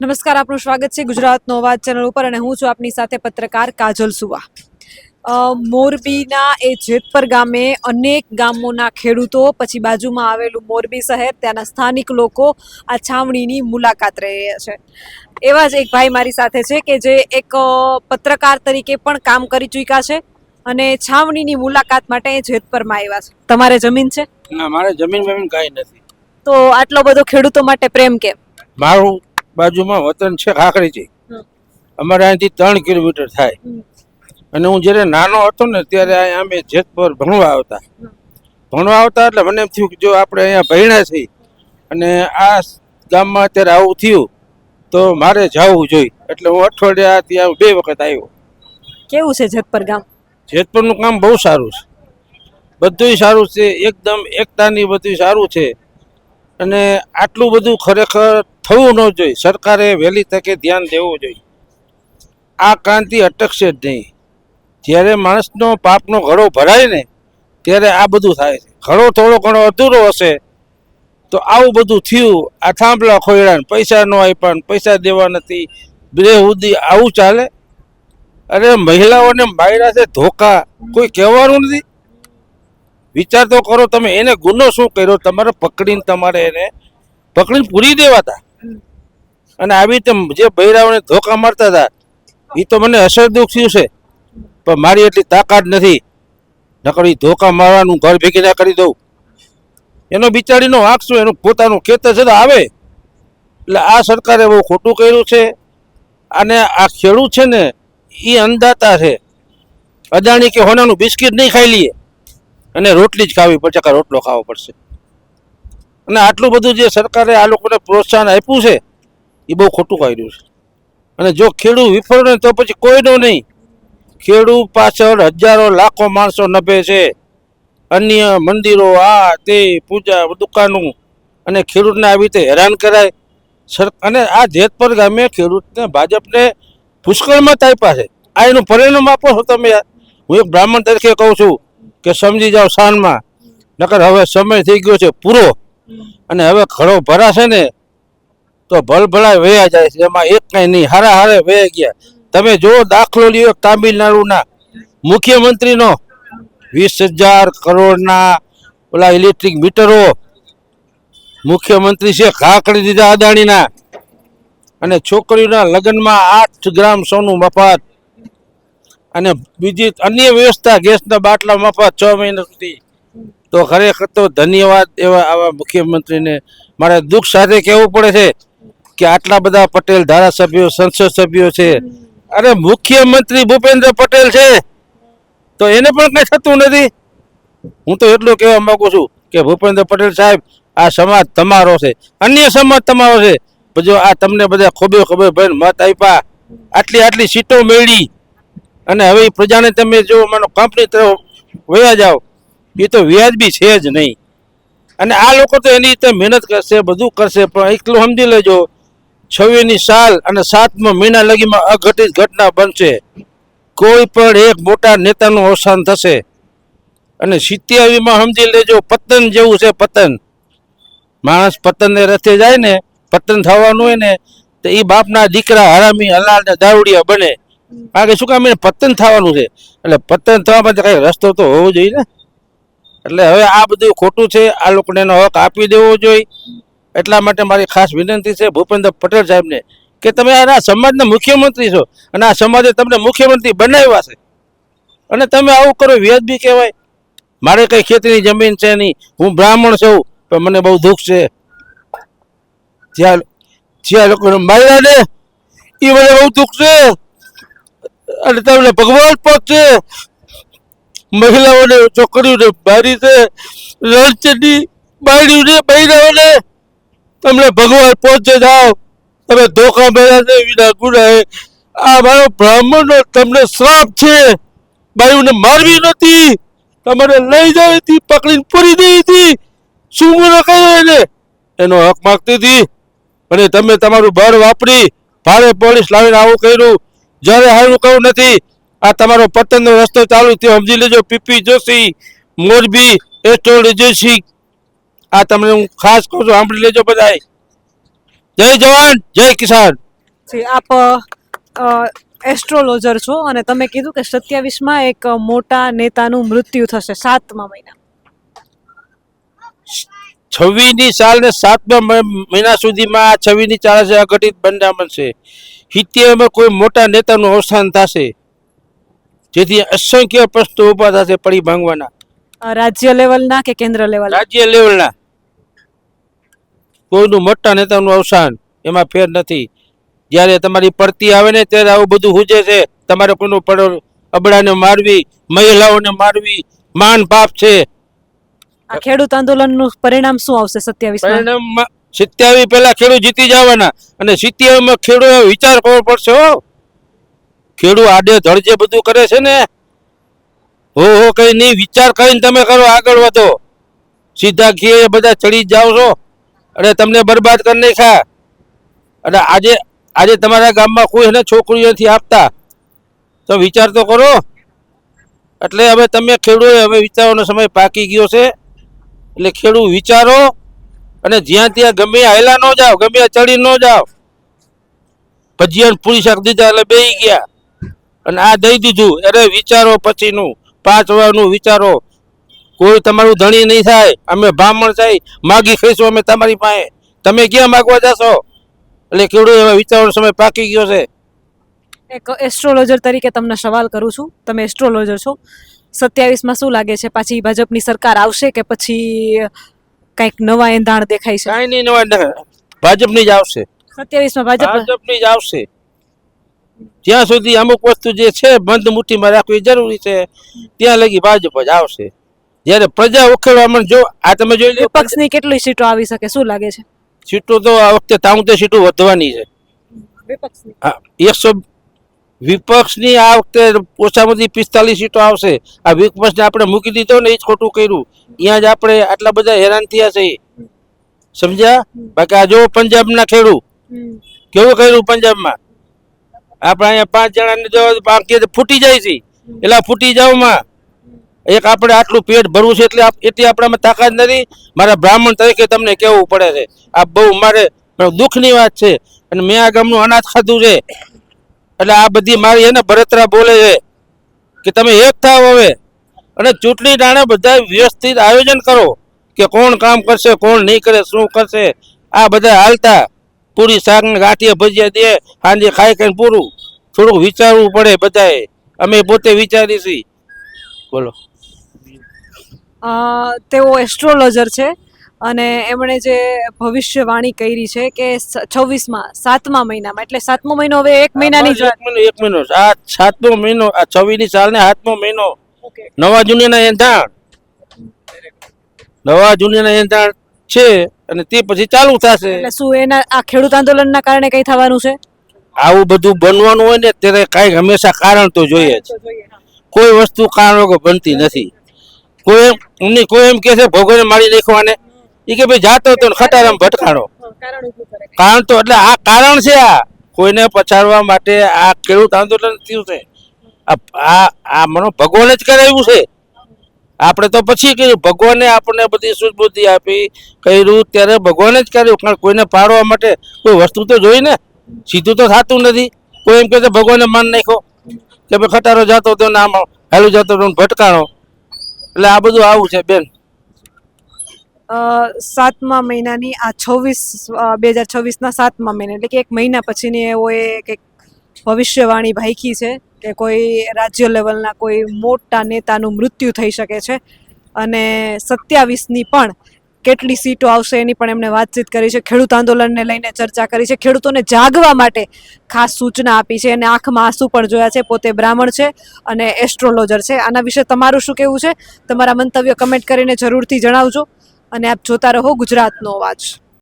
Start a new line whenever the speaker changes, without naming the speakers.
નમસ્કાર, આપનું સ્વાગત છે ગુજરાતનો અવાજ ચેનલ ઉપર અને હું છું આપની સાથે પત્રકાર કાજલ સુવા. મોરબીના એ જેતપર ગામે અનેક ગામોના ખેડૂતો, પછી બાજુમાં આવેલું મોરબી શહેર, ત્યાંના સ્થાનિક લોકો આ છાવણીની મુલાકાત રહી રહ્યા છે. એવા જ એક ભાઈ મારી સાથે છે કે જે એક પત્રકાર તરીકે પણ કામ કરી ચૂક્યા છે અને છાવણીની મુલાકાત માટે જેતપરમાં આવ્યા છે. તમારે જમીન છે?
ના, મારે જમીન બમીન કાંઈ નથી.
તો આટલો બધો ખેડૂતો માટે પ્રેમ કેમ?
મારું બાજુમાં વતન છે ખાખરીથી. અમારે અહીંથી 3 કિલોમીટર થાય. અને હું જ્યારે નાનો હતો ને ત્યારે અહીંયા અમે જેતપુર ભણવા આવતા એટલે મને એમ થયું કે જો આપણે અહીંયા ભણ્યા છીએ અને આ ગામમાં અત્યારે આવું થયું તો મારે જવું જોઈએ. એટલે હું અઠવાડિયા ત્યાં 2 વખત આવ્યો.
કેવું છે જેતપર ગામ?
જેતપુરનું કામ બહુ સારું છે, બધુંય સારું છે, એકદમ એકતાની બધું સારું છે. અને આટલું બધું ખરેખર થવું ન જોઈએ. સરકારે વહેલી તકે ધ્યાન દેવું જોઈએ. આ ક્રાંતિ અટકશે જ નહીં. જ્યારે માણસનો પાપનો ઘડો ભરાય ને ત્યારે આ બધું થાય છે. ઘડો થોડો ઘણો અધૂરો હશે તો આવું બધું થયું. આ થાંભલા ખોયડા, પૈસા ન આપ્યા, પૈસા દેવા નથી, બેહુદી આવું ચાલે? અરે મહિલાઓને માર્યા છે ધોકા, કોઈ કહેવાનું નથી. વિચાર તો કરો તમે, એને ગુનો શું કર્યો? તમારે પકડીને પૂરી દેવાતા. અને આવી રીતે જે બૈરાઓને ધોકા મારતા હતા એ તો મને અસર દુઃખ થયું છે, પણ મારી એટલી તાકાત નથી. નકર ધોકા મારવાનું ઘર ભેગી ના કરી દઉં. એનો બિચારીનો વાંક શું? એનું પોતાનું ખેતર છે તો આવે. એટલે આ સરકારે બહુ ખોટું કર્યું છે. અને આ ખેડૂત છે ને એ અંધાતા છે. અદાણી કે હોનાનું બિસ્કિટ નહીં ખાઈ લઈએ અને રોટલી જ ખાવી પડશે, કે રોટલો ખાવો પડશે. અને આટલું બધું જે સરકારે આ લોકોને પ્રોત્સાહન આપ્યું છે એ બહુ ખોટું કર્યું છે. અને જો ખેડૂત વિફળ ને તો પછી કોઈનો નહીં. ખેડૂત પાછળ હજારો લાખો માણસો નભે છે. અન્ય મંદિરો, આ તે પૂજા દુકાનો, અને ખેડૂતને આવી રીતે હેરાન કરાય. અને આ જેતપર ગામે ખેડૂતને ભાજપને પુષ્કળ મત આપ્યા છે. આ એનું પરિણામ આપો છો તમે યાર. હું એક બ્રાહ્મણ તરીકે કહું છું કે સમજી જાઓ શાનમાં. નકર હવે સમય થઈ ગયો છે પૂરો. અને હવે ઘડો ભરાશે ને તો ભલભલા વયા જાય છે. એમાં એક કાંઈ નહીં, હારા હારે વયા ગયા. તમે જો દાખલો લ્યો તામિલનાડુના મુખ્યમંત્રીનો, 20,000 કરોડના ઓલા ઇલેક્ટ્રિક મીટરો મુખ્યમંત્રી છે ઘા કરી દીધા અદાણીના. અને છોકરીઓના લગ્નમાં 8 ગ્રામ સોનું મફત. અને બીજી અન્ય વ્યવસ્થા, ગેસના બાટલા મફત 6 મહિના સુધી. તો ખરેખર તો ધન્યવાદ એવા આવા મુખ્યમંત્રીને મારે દુઃખ સાથે કહેવું પડે છે કે આટલા બધા પટેલ ધારાસભ્યો, સંસદ સભ્યો છે. અરે મુખ્યમંત્રી ભૂપેન્દ્ર પટેલ છે તો એને પણ કંઈ થતું નથી. હું તો એટલું કહેવા માંગુ છું કે ભૂપેન્દ્ર પટેલ સાહેબ, આ સમાજ તમારો છે, અન્ય સમાજ તમારો છે. જો આ તમને બધા ખોબે ભાઈ મત આપ્યા, આટલી સીટો મેળવી, અને હવે પ્રજાને તમે જો માનો કંપની તરફ વયા જાઓ, એ તો વ્યાજબી છે જ નહીં. અને આ લોકો તો એની રીતે મહેનત કરશે, બધું કરશે, પણ એટલું સમજી લેજો 26મી સાલ અને 7મા મહિના લગીમાં અઘટિત ઘટના બનશે. કોઈ પણ એક મોટા નેતાનું અવસાન થશે. અને 87માં સમજી લેજો પતન જેવું છે. પતન, માણસ પતનને રસ્તે જાય ને, પતન થવાનું હોય ને તો એ બાપના દીકરા હરામી, હલાલ ને દારૂડિયા બને. કારણ કે શું કામ? એને પતન થવાનું છે. એટલે પતન થવા માટે કઈ રસ્તો તો હોવો જોઈએ ને. એટલે હવે આ બધું ખોટું છે. આ લોકોને એનો હક આપી દેવો જોઈએ. એટલા માટે મારી ખાસ વિનંતી છે ભૂપેન્દ્ર પટેલ સાહેબને કે તમે આ સમાજના મુખ્યમંત્રી છો અને આ સમાજે તમને મુખ્યમંત્રી બનાવ્યા છે, અને તમે આવું કરો વ્યાજબી કહેવાય? મારે કઈ ખેતીની જમીન છે નહીં, હું બ્રાહ્મણ છું, પણ મને બહુ દુઃખ છે. જ્યાં લોકોને માર્યા ને એ મને બહુ દુઃખ છે. અને તમને ભગવાન પહોંચશે. મહિલાઓને, છોકરીઓને મારી છે, રણચંડી બાળીઓને, બૈરાઓને તમને ભગવાન પહોંચે જાઓ. તમે ધોકા મેળ્યા છે વિના ગુનાએ. આ મારો બ્રાહ્મણનો તમને શ્રાપ છે. બાળીઓને મારવી નથી, તમારે લઈ જવી હતી, પકડીને પૂરી દેવી હતી. શું ગુનો કર્યો એને? એનો હક માગતી હતી. અને તમે તમારું બળ વાપરી ભારે પોલીસ લાવીને આવું કર્યું. જ્યારે હારું કહું નથી. આ તમારો પતનનો રસ્તો ચાલુ થયો, સમજી લેજો. PP Joshi, Morbi, astrology. આ તમને હું ખાસ કહું છું, સાંભળી લેજો બધાય. જય જવાન, જય કિસાન.
જી, આપ એસ્ટ્રોલોજર છો અને તમે કીધું કે 27માં એક મોટા નેતાનું મૃત્યુ થશે 7મા મહિના.
26ની સાલ ને 7મા મહિના સુધીમાં આ 26ની ચાલે છે અઘટિત બનામણ છે. 70માં કોઈ મોટા નેતાનું અવસાન થશે, જેથી અસંખ્ય પ્રશ્નો ઉભા થશે પડી ભાંગવાના.
રાજ્ય લેવલના કે કેન્દ્ર લેવલ?
રાજ્ય લેવલના કોઈનું મોટા નેતાનું અવસાન, એમાં ફેર નથી. જ્યારે તમારી પડતી આવે ને ત્યારે આવું બધું હુજે છે. તમારે કોઈનું અબડાને મારવી, મહિલાઓને મારવી માન પાપ છે.
આ ખેડૂત આંદોલનનું પરિણામ શું આવશે 27માં?
પરિણામમાં 27 પહેલા ખેડૂત જીતી જવાના અને 70માં ખેડૂત વિચાર કરવો પડશે. હો, ખેડૂત આડે ધડ જે બધું કરે છે ને, હો કઈ નહીં, વિચાર કરીને તમે કરો, આગળ વધો. સીધા ઘી બધા ચડી જાઓ છો અને તમને બરબાદ કરી નાખ્યા. અને આજે તમારા ગામમાં કોઈ એને છોકરીઓ નથી આપતા, તો વિચાર તો કરો. એટલે હવે તમે ખેડૂત, હવે વિચારવાનો સમય પાકી ગયો છે. એટલે ખેડૂત વિચારો અને જ્યાં ત્યાં ગમે હાયલા ન જાઓ, ગમે ચડી ન જાઓ. ભજીયા પૂરી શાક દીધા એટલે બેસી ગયા અને આ દઈ દીધું. અરે વિચારો પછીનું, 5 વારનું વિચારો. કોઈ તમારું ધણી નહીં થાય. અમે બ્રાહ્મણ થાય માગી ખાઈશું અમે તમારી પાસે, તમે ક્યાં માગવા જશો? એટલે ખેડૂત હવે વિચારવાનો સમય પાકી ગયો છે.
એક એસ્ટ્રોલોજર તરીકે તમને સવાલ કરું છું, તમે એસ્ટ્રોલોજર છો, 27માં શું લાગે છે, પાછી ભાજપની સરકાર આવશે કે પછી કંઈક નવા એંધાણ દેખાય છે?
કાંઈ નહીં, નવા ભાજપની જ આવશે.
27માં
ભાજપની જ આવશે. જ્યાં સુધી અમુક વસ્તુ જે છે બંધ મુઠ્ઠીમાં રાખવી જરૂરી છે, ત્યાં લગી ભાજપ જ આવશે. જ્યારે પ્રજા ઉખેડવામાં, જો આ તમે જોઈ લો,
વિપક્ષની કેટલી સીટો આવી શકે, શું લાગે છે?
સીટો તો આ વખતે 73 સીટો વધવાની છે.
વિપક્ષની
100 વિપક્ષની આ વખતે ઓછામાં ઓછી 45 સીટો આવશે. આ વિપક્ષને આપણે મૂકી દીધો ને, એ જ ખોટું કર્યું. અહીંયા જ આપણે આટલા બધા હેરાન થયા છે, સમજ્યા? બાકી આ જો પંજાબના ખેડૂત કેવું કર્યું પંજાબમાં. આપણે અહીંયા 5 જણાને જો ફૂટી જાય છે, એટલે ફૂટી જાવમાં એક આપણે આટલું પેટ ભરવું છે એટલી આપણામાં તાકાત નથી. મારા બ્રાહ્મણ તરીકે તમને કહેવું પડે છે, આ બહુ મારે દુઃખની વાત છે. અને મેં આ ગામનું અનાજ ખાધું છે, એટલે આ બધી મારી એને બળતરા બોલે છે કે તમે એક થાવ હવે અને ચૂંટણી ટાણે બધા વ્યવસ્થિત આયોજન કરો કે કોણ કામ કરશે, કોણ નહીં કરે, શું કરશે. આ બધા હાલતા પૂરી શાક ને ગાંઠિયા ભજીયા દે, સાંજે ખાઈ ખાઈને પૂરું. થોડુંક વિચારવું પડે બધાએ. અમે પોતે વિચારી છીએ. બોલો.
તેઓ એસ્ટ્રોલોજર છે અને એમણે જે ભવિષ્યવાણી કરી છે કે 26માં 7મા મહિનામાં, એટલે 7મો મહિનો હવે 1 મહિનાની જ વાત.
1 મહિનો આ 7મો મહિનો, આ 26ની સાલ ને 7મો મહિનો. નવા જૂનીના એંધાણ, નવા જૂનીના એંધાણ છે અને તે પછી ચાલુ થશે.
એટલે શું એના આ ખેડૂત આંદોલનના કારણે કઈ થવાનું છે?
આવું બધું બનવાનું હોય ને ત્યારે કાંઈક હંમેશા કારણ તો જોઈએ જ. કોઈ વસ્તુ કારણ વગર બનતી નથી. કોઈ એમ કે છે ભગવાને મારી નાખવાને, એ કે ભાઈ જાતો હતો ખટારામ ભટકાણો. કારણ તો એટલે આ કારણ છે. આ કોઈને પછાડવા માટે આ ખેડૂત આંદોલન થયું છે. આ મનો ભગવાને જ કરાવ્યું છે. આપણે તો પછી કર્યું. ભગવાને આપણને બધી સુબુદ્ધિ આપી કર્યું ત્યારે ભગવાને જ કર્યું. કારણ કોઈને પાડવા માટે કોઈ વસ્તુ તો જોઈ ને, સીધું તો થતું નથી. કોઈ એમ કહે છે ભગવાને માન નાખ્યો કે ભાઈ ખટારો જતો હતો ને આમ હાલું જતો હતો ભટકાણો. એટલે આ બધું આવું છે બેન.
7મા મહિનાની આ 2026ના 7મા મહિના, એટલે કે 1 મહિના પછીની એઓએ કંઈક ભવિષ્યવાણી ભાઈકી છે કે કોઈ રાજ્ય લેવલના કોઈ મોટા નેતાનું મૃત્યુ થઈ શકે છે અને 27ની પણ કેટલી સીટો આવશે એની પણ એમણે વાતચીત કરી છે. ખેડૂત આંદોલનને લઈને ચર્ચા કરી છે, ખેડૂતોને જાગવા માટે ખાસ સૂચના આપી છે અને આંખમાં આંસુ પણ જોયા છે. પોતે બ્રાહ્મણ છે અને એસ્ટ્રોલોજર છે. આના વિશે તમારું શું કહેવું છે? તમારા મંતવ્ય કમેન્ટ કરીને જરૂરથી જણાવજો અને આપ જોતા રહો ગુજરાતનો અવાજ.